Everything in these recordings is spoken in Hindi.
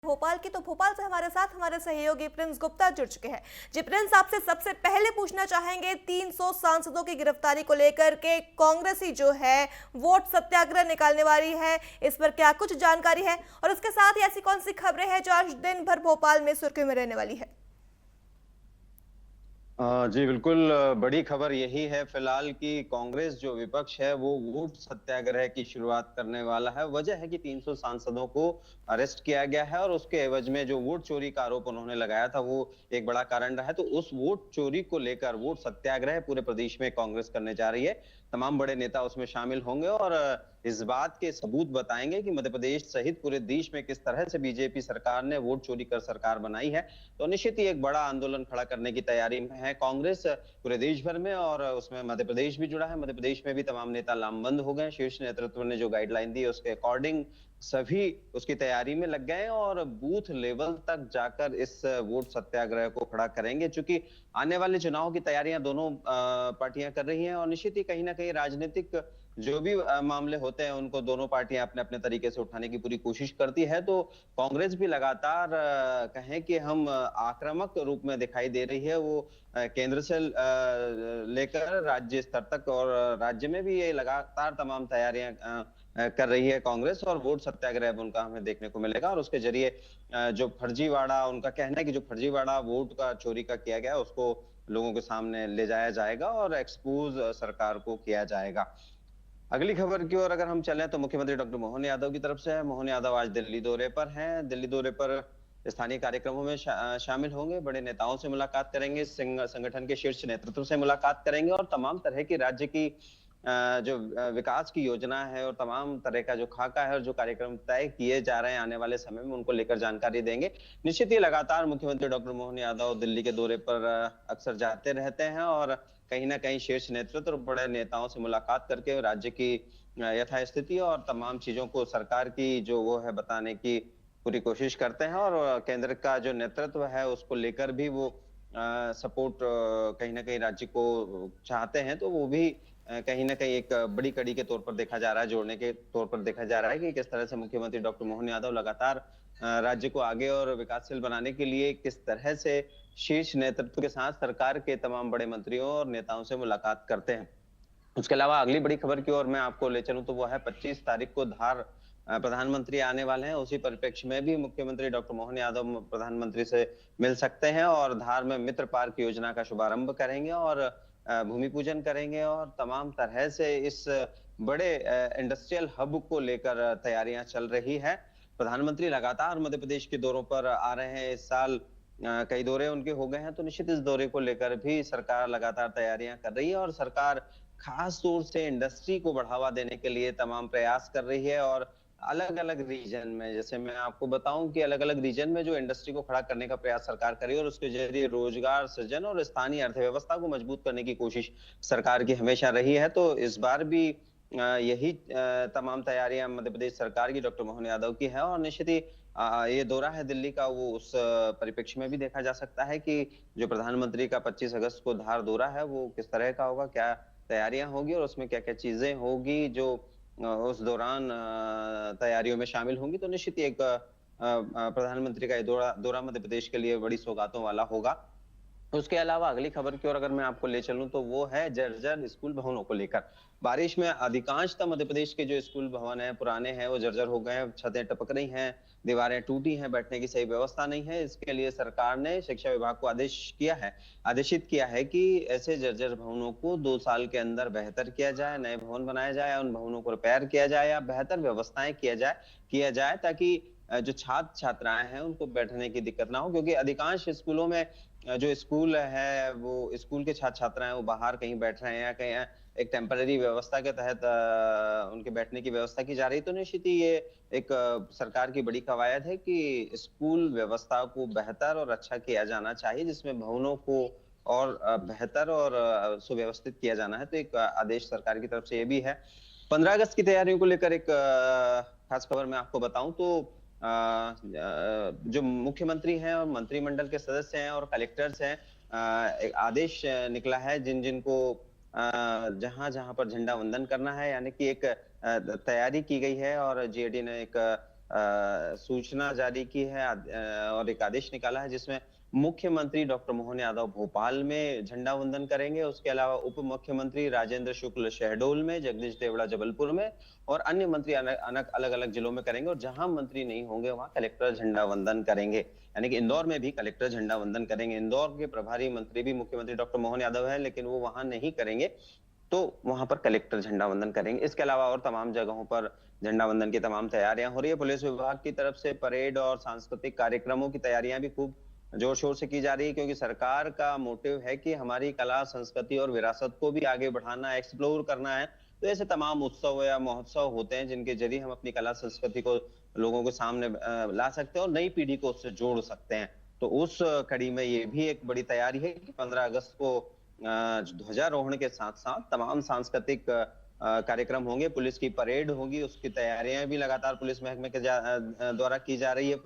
भोपाल की, तो भोपाल से हमारे साथ हमारे सहयोगी प्रिंस गुप्ता जुड़ चुके हैं। जी प्रिंस, आपसे सबसे पहले पूछना चाहेंगे 300 सांसदों की गिरफ्तारी को लेकर के कांग्रेस ही जो है वोट सत्याग्रह निकालने वाली है, इस पर क्या कुछ जानकारी है और इसके साथ ही ऐसी कौन सी खबरें हैं जो आज दिन भर भोपाल में सुर्खियों में रहने वाली है? जी बिल्कुल, बड़ी खबर यही है फिलहाल कि कांग्रेस जो विपक्ष है वो वोट सत्याग्रह की शुरुआत करने वाला है। वजह है कि 300 सांसदों को अरेस्ट किया गया है और उसके एवज में जो वोट चोरी का आरोप उन्होंने लगाया था वो एक बड़ा कारण रहा है। तो उस वोट चोरी को लेकर वोट सत्याग्रह पूरे प्रदेश में कांग्रेस करने जा रही है। तमाम बड़े नेता उसमें शामिल होंगे और इस बात के सबूत बताएंगे कि मध्य प्रदेश सहित पूरे देश में किस तरह से बीजेपी सरकार ने वोट चोरी कर सरकार बनाई है। तो निश्चित ही एक बड़ा आंदोलन खड़ा करने की तैयारी में है कांग्रेस पूरे देश भर में, और उसमें मध्य प्रदेश भी जुड़ा है। मध्य प्रदेश में भी तमाम नेता लामबंद हो गए। शीर्ष नेतृत्व ने जो गाइडलाइन दी उसके अकॉर्डिंग सभी उसकी तैयारी में लग गए और बूथ लेवल तक जाकर इस वोट सत्याग्रह को खड़ा करेंगे। चूंकि आने वाले चुनाव की तैयारियां दोनों पार्टियां कर रही हैं और निश्चित ही कहीं ना कहीं राजनीतिक जो भी मामले होते हैं उनको दोनों पार्टियां अपने अपने तरीके से उठाने की पूरी कोशिश करती है। तो कांग्रेस भी लगातार कहें कि हम आक्रामक रूप में दिखाई दे रही है। वो केंद्र से लेकर राज्य स्तर तक और राज्य में भी ये लगातार तमाम तैयारियां कर रही है कांग्रेस, और वोट सत्याग्रह उनका हमें देखने को मिलेगा। और उसके जरिए जो फर्जीवाड़ा, उनका कहना है कि जो फर्जीवाड़ा वोट का चोरी का किया गया उसको लोगों के सामने ले जाया जाएगा और एक्सपोज सरकार को किया जाएगा। अगली खबर की ओर अगर हम चलें तो मुख्यमंत्री डॉक्टर मोहन यादव की तरफ से है। मोहन यादव आज दिल्ली दौरे पर हैं। दिल्ली दौरे पर स्थानीय कार्यक्रमों में शामिल होंगे, बड़े नेताओं से मुलाकात करेंगे, संगठन के शीर्ष नेतृत्व से मुलाकात करेंगे और तमाम तरह की राज्य की जो विकास की योजना है और तमाम तरह का जो खाका है और जो कार्यक्रम तय किए जा रहे हैं आने वाले समय में उनको लेकर जानकारी देंगे। निश्चित ही लगातार मुख्यमंत्री डॉक्टर मोहन यादव दिल्ली के दौरे पर अक्सर जाते रहते हैं और कहीं ना कहीं शीर्ष नेतृत्व और बड़े नेताओं से मुलाकात करके राज्य की यथास्थिति और तमाम चीजों को सरकार की जो वो है बताने की पूरी कोशिश करते हैं। और केंद्र का जो नेतृत्व है उसको लेकर भी वो सपोर्ट कहीं ना कहीं राज्य को चाहते हैं। तो वो भी कहीं ना कहीं एक बड़ी कड़ी के तौर पर देखा जा रहा है, जोड़ने के तौर पर देखा जा रहा है कि किस तरह से मुख्यमंत्री डॉक्टर मोहन यादव लगातार राज्य को आगे और विकासशील बनाने के लिए किस तरह से शीर्ष नेतृत्व के साथ सरकार के तमाम बड़े मंत्रियों और नेताओं से मुलाकात करते हैं। उसके अलावा अगली बड़ी खबर की ओर मैं आपको ले चलूं तो वो है 25 तारीख को धार प्रधानमंत्री आने वाले हैं। उसी परिप्रेक्ष्य में भी मुख्यमंत्री डॉक्टर मोहन यादव प्रधानमंत्री से मिल सकते हैं और धार में मित्र पार्क योजना का शुभारंभ करेंगे और भूमि पूजन करेंगे और तमाम तरह से इस बड़े इंडस्ट्रियल हब को लेकर तैयारियां चल रही है। प्रधानमंत्री लगातार मध्य प्रदेश के दौरों पर आ रहे हैं। इस साल कई दौरे उनके हो गए हैं, तो निश्चित इस दौरे को लेकर भी सरकार लगातार तैयारियां कर रही है और सरकार खास तौर से इंडस्ट्री को बढ़ावा देने के लिए तमाम प्रयास कर रही है। और अलग अलग रीजन में, जैसे मैं आपको बताऊं कि अलग अलग रीजन में जो इंडस्ट्री को खड़ा करने का प्रयास सरकार कर रही है और उसके जरिए रोजगार सृजन और स्थानीय अर्थव्यवस्था को मजबूत करने की कोशिश सरकार की हमेशा रही है। तो इस बार भी यही तमाम तैयारियां मध्य प्रदेश सरकार की, डॉक्टर मोहन यादव की है। और निश्चित ही ये दौरा है दिल्ली का, वो उस परिप्रेक्ष्य में भी देखा जा सकता है कि जो प्रधानमंत्री का 25 अगस्त को धार दौरा है वो किस तरह का होगा, क्या तैयारियां होगी और उसमें क्या क्या चीजें होगी जो उस दौरान तैयारियों में शामिल होंगी। तो निश्चित ही एक प्रधानमंत्री का ये दौरा मध्य प्रदेश के लिए बड़ी सौगातों वाला होगा। उसके अलावा अगली खबर की ओर अगर मैं आपको ले चलूं तो वो है जर्जर स्कूल भवनों को लेकर। बारिश में अधिकांशतः मध्य प्रदेश के जो स्कूल भवन है पुराने हैं वो जर्जर हो गए हैं, छतें टपक रही हैं, दीवारें टूटी हैं, बैठने की सही व्यवस्था नहीं है। इसके लिए सरकार ने शिक्षा विभाग को आदेशित किया है कि ऐसे जर्जर भवनों को 2 साल के अंदर बेहतर किया जाए, नए भवन बनाए जाए, उन भवनों को रिपेयर किया जाए या बेहतर व्यवस्थाएं किया जाए ताकि जो छात्र छात्राएं हैं उनको बैठने की दिक्कत ना हो। क्योंकि अधिकांश स्कूलों में जो स्कूल है वो स्कूल के छात्र छात्राएं वो बाहर कहीं बैठ रहे हैं या कहीं एक टेम्पररी व्यवस्था के तहत उनके बैठने की व्यवस्था की जा रही है। तो निश्चित ही ये एक सरकार की बड़ी कवायद है कि स्कूल व्यवस्था को बेहतर और अच्छा किया जाना चाहिए, जिसमें भवनों को और बेहतर और सुव्यवस्थित किया जाना है। तो एक आदेश सरकार की तरफ से ये भी है। 15 अगस्त की तैयारियों को लेकर एक खास खबर मैं आपको बताऊं तो जो मुख्यमंत्री हैं और मंत्रिमंडल के सदस्य हैं और कलेक्टर्स हैं, एक आदेश निकला है जिन जिन को जहां जहां पर झंडा वंदन करना है, यानी कि एक तैयारी की गई है और जेडी ने एक सूचना जारी की है और एक आदेश निकाला है जिसमें मुख्यमंत्री डॉक्टर मोहन यादव भोपाल में झंडा वंदन करेंगे। उसके अलावा उप मुख्यमंत्री राजेंद्र शुक्ल शहडोल में, जगदीश देवड़ा जबलपुर में और अन्य मंत्री अलग अलग जिलों में करेंगे। और जहां मंत्री नहीं होंगे वहां कलेक्टर झंडा वंदन करेंगे। यानी कि इंदौर में भी कलेक्टर झंडा वंदन करेंगे। इंदौर के प्रभारी मंत्री भी मुख्यमंत्री डॉक्टर मोहन यादव है, लेकिन वो वहां नहीं करेंगे, तो वहां पर कलेक्टर झंडा वंदन करेंगे। इसके अलावा और तमाम जगहों पर झंडा वंदन की तमाम तैयारियां हो रही है। पुलिस विभाग की तरफ से परेड और सांस्कृतिक कार्यक्रमों की तैयारियां भी खूब जोर शोर से की जा रही है, क्योंकि सरकार का मोटिव है कि हमारी कला, संस्कृति और विरासत को भी आगे बढ़ाना, एक्सप्लोर करना है। तो ऐसे तमाम उत्सव या महोत्सव होते हैं जिनके जरिए हम अपनी कला संस्कृति को लोगों के सामने ला सकते हैं और नई पीढ़ी को उससे जोड़ सकते हैं। तो उस कड़ी में ये भी एक बड़ी तैयारी है कि 15 अगस्त को ध्वजारोहण के साथ साथ तमाम सांस्कृतिक कार्यक्रम होंगे, पुलिस की परेड होगी, उसकी तैयारियां भी लगातार पुलिस महकमे के द्वारा की जा रही है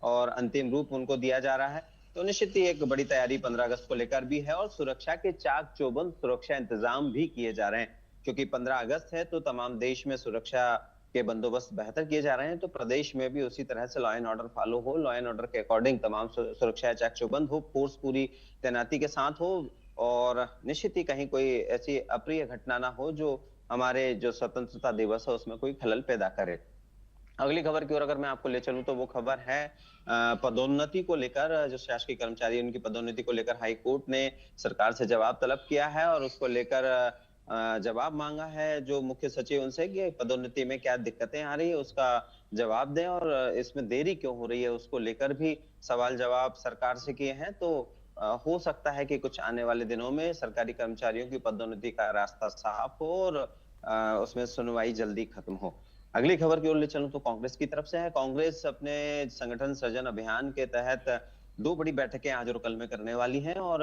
और अंतिम रूप उनको दिया जा रहा है। तो निश्चित ही एक बड़ी तैयारी 15 अगस्त को लेकर भी है और सुरक्षा के चाक चौबंद सुरक्षा इंतजाम भी किए जा रहे हैं, क्योंकि 15 अगस्त है तो तमाम देश में सुरक्षा के बंदोबस्त बेहतर किए जा रहे हैं। तो प्रदेश में भी उसी तरह से लॉ एंड ऑर्डर फॉलो हो, लॉ एंड ऑर्डर के अकॉर्डिंग तमाम सुरक्षा चाक चौबंद हो, फोर्स पूरी तैनाती के साथ हो और निश्चित ही कहीं कोई ऐसी अप्रिय घटना ना हो जो हमारे जो स्वतंत्रता दिवस है उसमें कोई खलल पैदा करे। अगली खबर की ओर अगर मैं आपको ले चलूं तो वो खबर है पदोन्नति को लेकर। जो शासकीय कर्मचारी उनकी पदोन्नति को लेकर हाई कोर्ट ने सरकार से जवाब तलब किया है और उसको लेकर जवाब मांगा है जो मुख्य सचिव उनसे कि पदोन्नति में क्या दिक्कतें आ रही है उसका जवाब दें और इसमें देरी क्यों हो रही है उसको लेकर भी सवाल जवाब सरकार से किए हैं। तो हो सकता है कि कुछ आने वाले दिनों में सरकारी कर्मचारियों की पदोन्नति का रास्ता साफ हो और उसमें सुनवाई जल्दी खत्म हो। अगली खबर की ओर ले चलूं तो कांग्रेस की तरफ से है। कांग्रेस अपने संगठन सृजन अभियान के तहत 2 बड़ी बैठकें आज और कल में करने वाली हैं और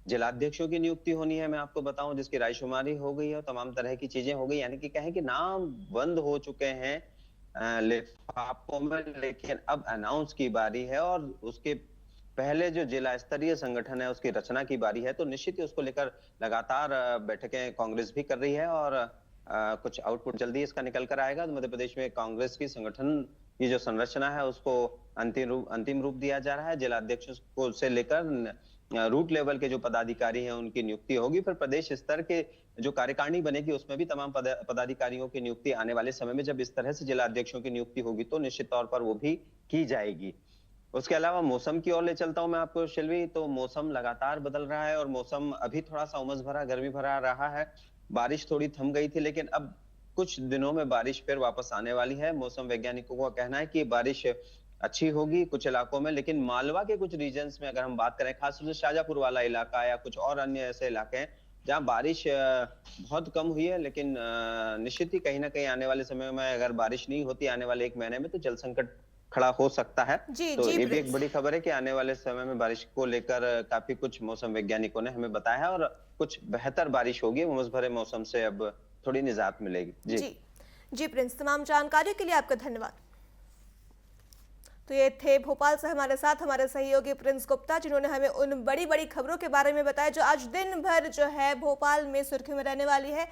जिलाध्यक्षों की नियुक्ति होनी है, मैं आपको बताऊं, जिसकी रायशुमारी हो गई है और तमाम तरह की चीजें हो गई। यानी कि कहें कि नाम बंद हो चुके हैं लिफाफों में, लेकिन अब अनाउंस की बारी है और उसके पहले जो जिला स्तरीय संगठन है उसकी रचना की बारी है। तो निश्चित ही उसको लेकर लगातार बैठकें कांग्रेस भी कर रही है और कुछ आउटपुट जल्दी इसका निकल कर आएगा। तो मध्य प्रदेश में कांग्रेस की संगठन की जो संरचना है उसको अंतिम रूप दिया जा रहा है। जिलाध्यक्षों को से लेकर रूट लेवल के जो पदाधिकारी हैं उनकी नियुक्ति होगी। फिर प्रदेश स्तर के जो कार्यकारिणी बनेगी उसमें भी तमाम पदाधिकारियों की नियुक्ति आने वाले समय में जब इस तरह से जिलाध्यक्षों की नियुक्ति होगी तो निश्चित तौर पर वो भी की जाएगी। उसके अलावा मौसम की ओर ले चलता हूं मैं आपको शिल्वी। तो मौसम लगातार बदल रहा है और मौसम अभी थोड़ा सा उमस भरा, गर्मी भरा रहा है। बारिश थोड़ी थम गई थी लेकिन अब कुछ दिनों में बारिश फिर वापस आने वाली है। मौसम वैज्ञानिकों का कहना है कि बारिश अच्छी होगी कुछ इलाकों में, लेकिन मालवा के कुछ रीजन्स में अगर हम बात करें, खासतौर से शाहजहांपुर वाला इलाका या कुछ और अन्य ऐसे इलाके हैं जहां बारिश बहुत कम हुई है, लेकिन निश्चित ही कहीं ना कहीं आने वाले समय में अगर बारिश नहीं होती आने वाले 1 महीने में तो जल संकट खड़ा हो सकता है। तो ये भी एक बड़ी खबर है कि आने वाले समय में बारिश को लेकर काफी कुछ मौसम वैज्ञानिकों ने हमें बताया है और कुछ बेहतर बारिश होगी। उमस भरे मौसम से अब थोड़ी निजात मिलेगी। जी प्रिंस, तमाम जानकारी के लिए आपका धन्यवाद। तो ये थे भोपाल से हमारे साथ हमारे सहयोगी प्रिंस गुप्ता, जिन्होंने हमें उन बड़ी बड़ी खबरों के बारे में बताया जो आज दिन भर जो है भोपाल में सुर्खियों में रहने वाली है।